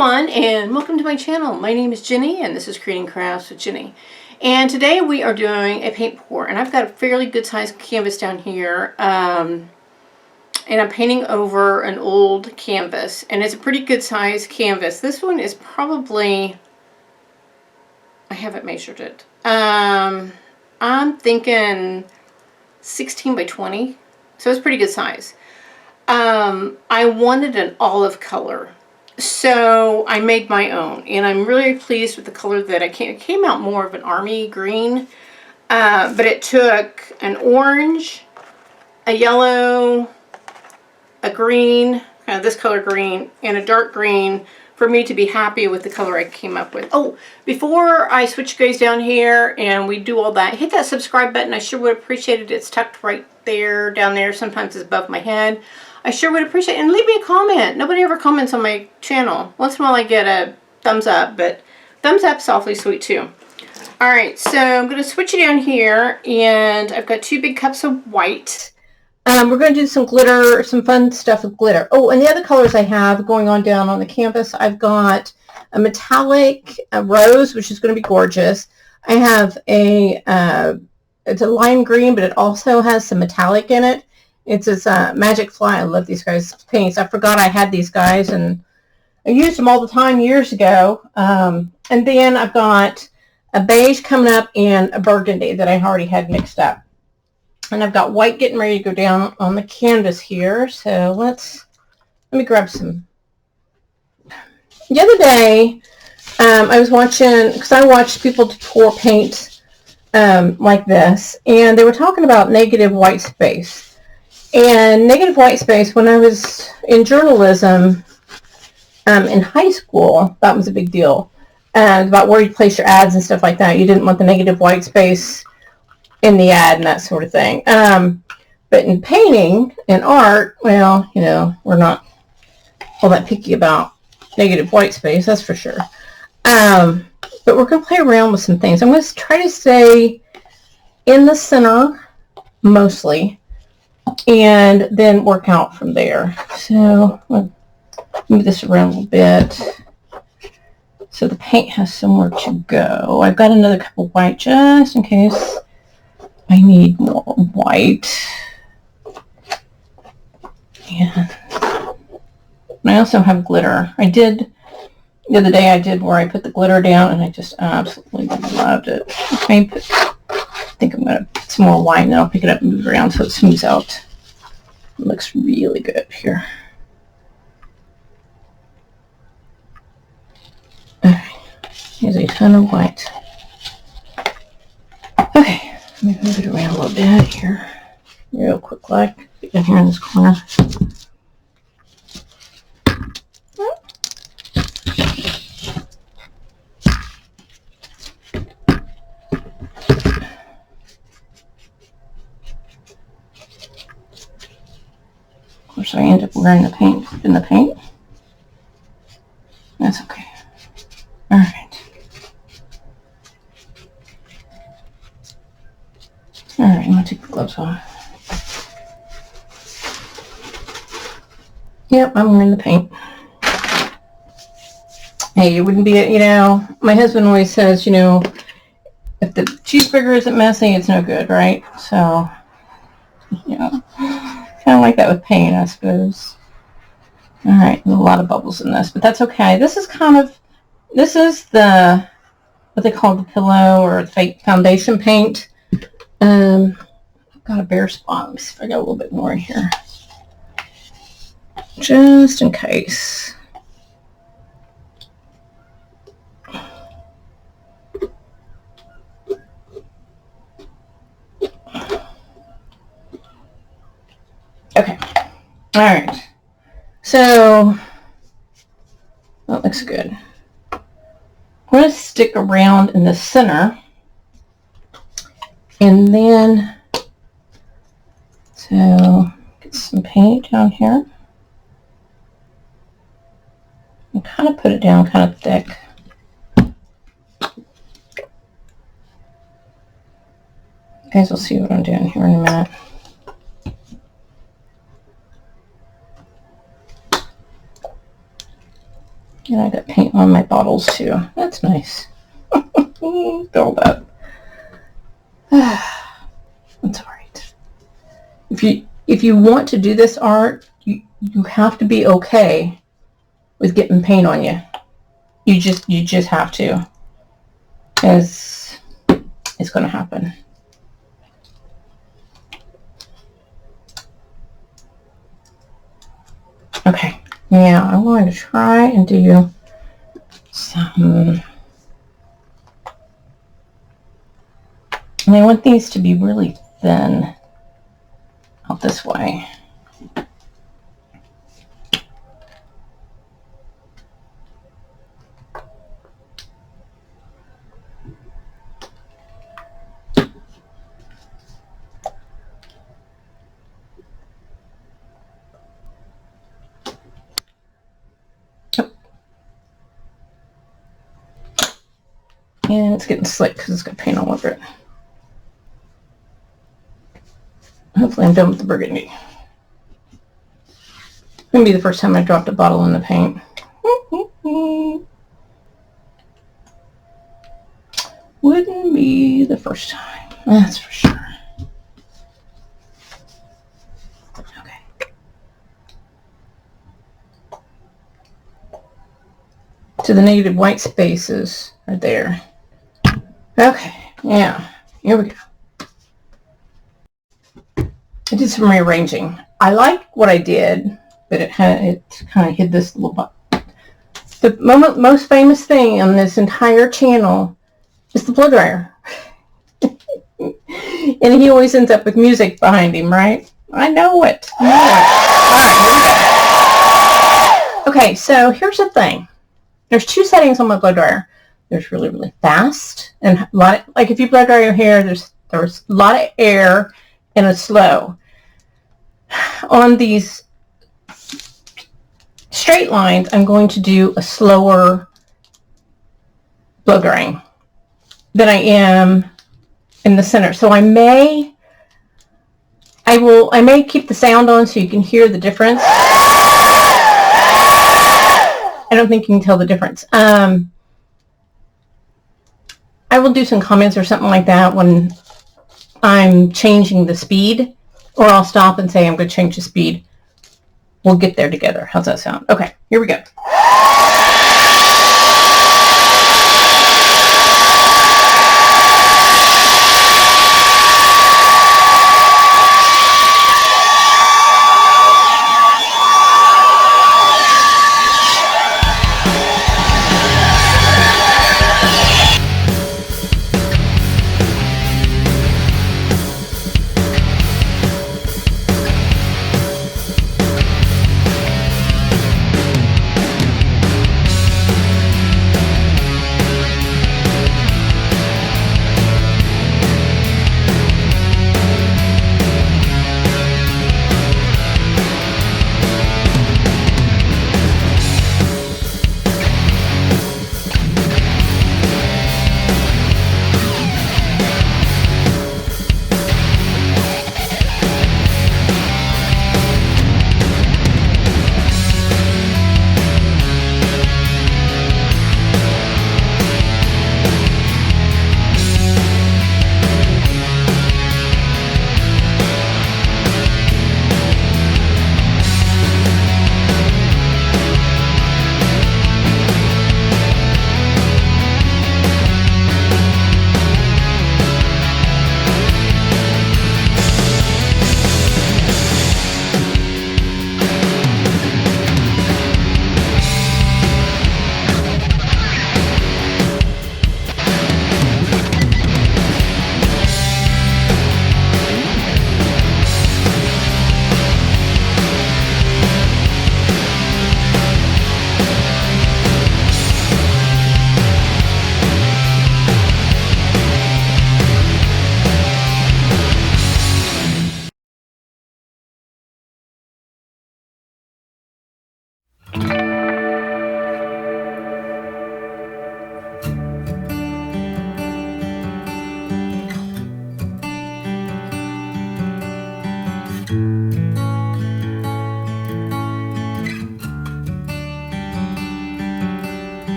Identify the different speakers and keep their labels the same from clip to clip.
Speaker 1: Everyone, and welcome to my channel. My name is Ginny and this is Creating Crafts with Ginny. And today we are doing a paint pour, and I've got a fairly good sized canvas down here, and I'm painting over an old canvas, and it's a pretty good sized canvas. This one is probably, I haven't measured it, I'm thinking 16 by 20, so it's pretty good size. I wanted an olive color, so I made my own, and I'm really pleased with the color that I came. It came out more of an army green, but it took an orange, a yellow, a green, kind of this color green, and a dark green for me to be happy with the color I came up with. Oh, before I switch you guys down here and we do all that, hit that subscribe button. I sure would appreciate it. It's tucked right there, down there. Sometimes it's above my head. I sure would appreciate it. And leave me a comment. Nobody ever comments on my channel. Once in a while I get a thumbs up, but thumbs up's awfully sweet too. Alright, so I'm going to switch it down here, and I've got 2 big cups of white. We're going to do some glitter, some fun stuff with glitter. Oh, and the other colors I have going on down on the canvas, I've got a metallic rose, which is going to be gorgeous. I have a, it's a lime green, but it also has some metallic in it. It's this Magic Fly. I love these guys' paints. I forgot I had these guys, and I used them all the time years ago. And then I've got a beige coming up and a burgundy that I already had mixed up. And I've got white getting ready to go down on the canvas here. So let me grab some. The other day, I was watching, because I watched people pour paint like this, and they were talking about negative white space. And negative white space, when I was in journalism in high school, that was a big deal. About where you place your ads and stuff like that. You didn't want the negative white space in the ad and that sort of thing. But in painting and art, well, you know, we're not all that picky about negative white space, that's for sure. But we're going to play around with some things. I'm going to try to stay in the center mostly, and then work out from there. So I'll move this around a little bit so the paint has somewhere to go. I've got another cup of white just in case I need more white. And I also have glitter. I did, the other day I did where I put the glitter down, and I just absolutely loved it. I think I'm going to put some more white, and then I'll pick it up and move it around so it smooths out. It looks really good here. Alright, here's a ton of white. Okay, let me move it around a little bit here. Real quick, like, get down here in this corner. Of course, I end up wearing the paint in the paint. That's okay. All right. All right, I'm gonna take the gloves off. Yep, I'm wearing the paint. Hey, it wouldn't be, you know, my husband always says, you know, if the cheeseburger isn't messy, it's no good, right? So, you know, kind of like that with paint, I suppose. All right, there's a lot of bubbles in this, but that's okay. This is the, what they call the pillow or the fake foundation paint. I've got a bare spot. Let me see if I got a little bit more in here. Just in case. Okay. All right. So that looks good. I'm going to stick around in the center, and then so get some paint down here and kind of put it down kind of thick. You guys will see what I'm doing here in a minute. And I got paint on my bottles too. That's nice. All that. That's all right. If you want to do this art, you have to be okay with getting paint on you. You just have to. As it's going to happen. Okay. Now I'm going to try and do some. And I want these to be really thin out this way. And it's getting slick because it's got paint all over it. Hopefully I'm done with the burgundy. It's going to be the first time I dropped a bottle in the paint. Wouldn't be the first time, that's for sure. Okay. So the negative white spaces are there. Okay, yeah, here we go. I did some rearranging. I like what I did, but it kind of hid this little bit. The most famous thing on this entire channel is the blow dryer. And he always ends up with music behind him, right? I know it. All right, here we go. Okay, so here's the thing. There's two settings on my blow dryer. There's really, really fast, and a lot of, like if you blow dry your hair, there's a lot of air and a slow. On these straight lines, I'm going to do a slower blow drying than I am in the center. So I may keep the sound on so you can hear the difference. I don't think you can tell the difference. I will do some comments or something like that when I'm changing the speed, or I'll stop and say I'm going to change the speed. We'll get there together. How's that sound? Okay, here we go.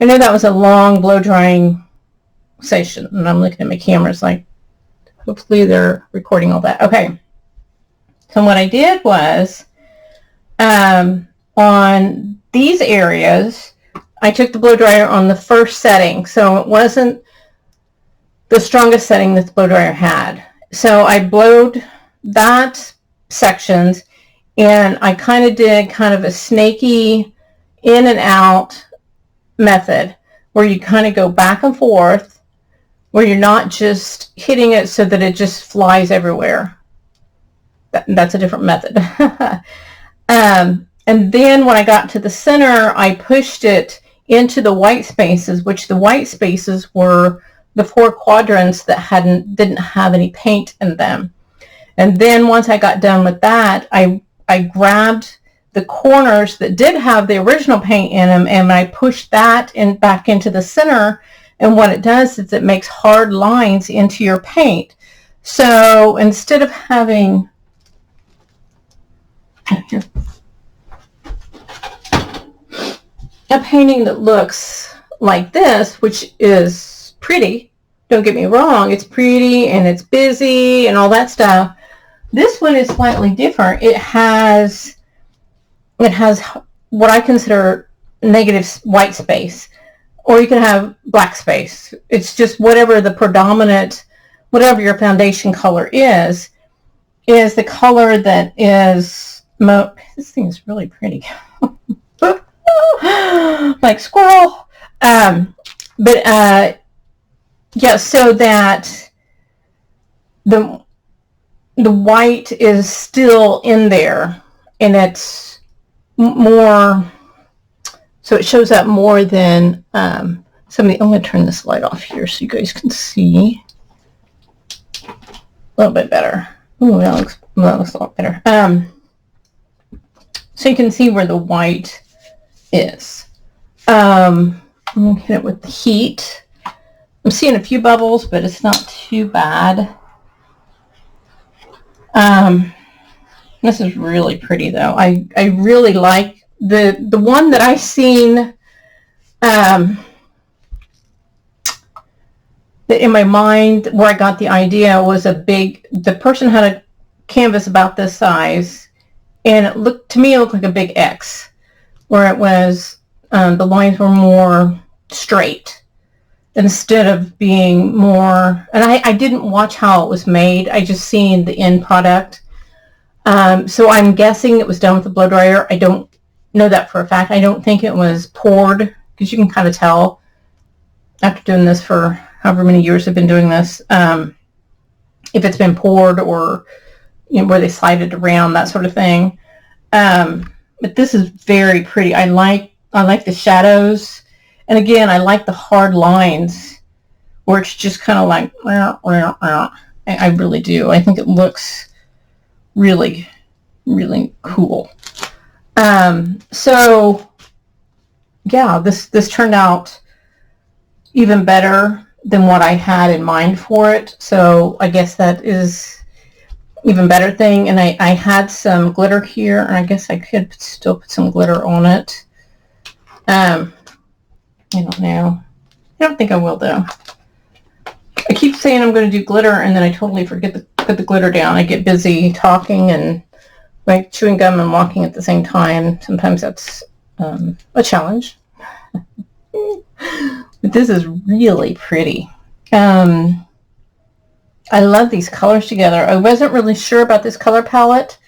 Speaker 1: I know that was a long blow drying session, and I'm looking at my cameras like, hopefully they're recording all that. Okay. So what I did was, on these areas, I took the blow dryer on the first setting, so it wasn't the strongest setting that the blow dryer had. So I blowed that sections, and I kind of did kind of a snaky in and out method where you kind of go back and forth, where you're not just hitting it so that it just flies everywhere. That's a different method. And then when I got to the center, I pushed it into the white spaces, which the white spaces were the 4 quadrants that didn't have any paint in them. And then once I got done with that, I grabbed the corners that did have the original paint in them, and I pushed that back into the center. And what it does is it makes hard lines into your paint. So instead of having a painting that looks like this, which is pretty, don't get me wrong, it's pretty and it's busy and all that stuff. This one is slightly different. It has what I consider negative white space, or you can have black space. It's just whatever the predominant, whatever your foundation color is the color that is this thing is really pretty. Like squirrel. Yeah, so that the white is still in there, and it's more, so it shows up more than somebody. I'm going to turn this light off here so you guys can see a little bit better. Ooh, that looks a lot better. So you can see where the white is. I'm going to hit it with the heat. I'm seeing a few bubbles, but it's not too bad. This is really pretty, though. I really like the one that I seen that in my mind where I got the idea was the person had a canvas about this size, and it looked like a big X, where it was the lines were more straight instead of being more, and I didn't watch how it was made. I just seen the end product. So I'm guessing it was done with a blow dryer. I don't know that for a fact. I don't think it was poured, because you can kind of tell after doing this for however many years I've been doing this, if it's been poured or, you know, where they slide it around, that sort of thing. But this is very pretty. I like the shadows. And again, I like the hard lines where it's just kind of like, I really do. I think it looks really, really cool. So yeah, this turned out even better than what I had in mind for it. So I guess that is even better thing. And I had some glitter here, and I guess I could still put some glitter on it. I don't know. I don't think I will, though. I keep saying I'm going to do glitter, and then I totally forget to put the glitter down. I get busy talking and like chewing gum and walking at the same time. Sometimes that's a challenge. But this is really pretty. I love these colors together. I wasn't really sure about this color palette.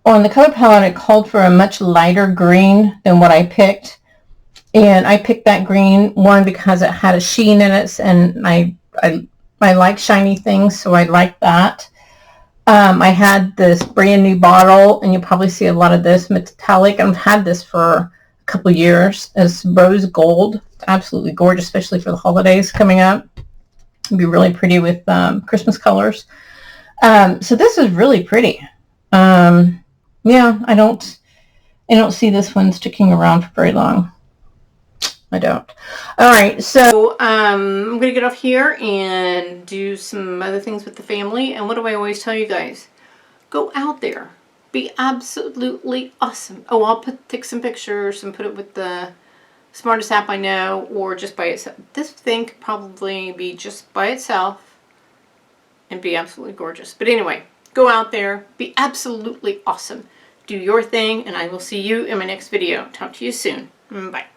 Speaker 1: On the color palette, it called for a much lighter green than what I picked. And I picked that green, one, because it had a sheen in it, and I like shiny things, so I like that. I had this brand new bottle, and you'll probably see a lot of this metallic. I've had this for a couple years. It's rose gold. It's absolutely gorgeous, especially for the holidays coming up. It'd be really pretty with Christmas colors. So this is really pretty. Yeah, I don't see this one sticking around for very long. I don't. All right, so I'm going to get off here and do some other things with the family. And what do I always tell you guys? Go out there. be absolutely awesome. Oh, I'll take some pictures and put it with the smartest app I know, or just by itself. This thing could probably be just by itself and be absolutely gorgeous. But anyway, go out there, be absolutely awesome. Do your thing, and I will see you in my next video. Talk to you soon. Bye.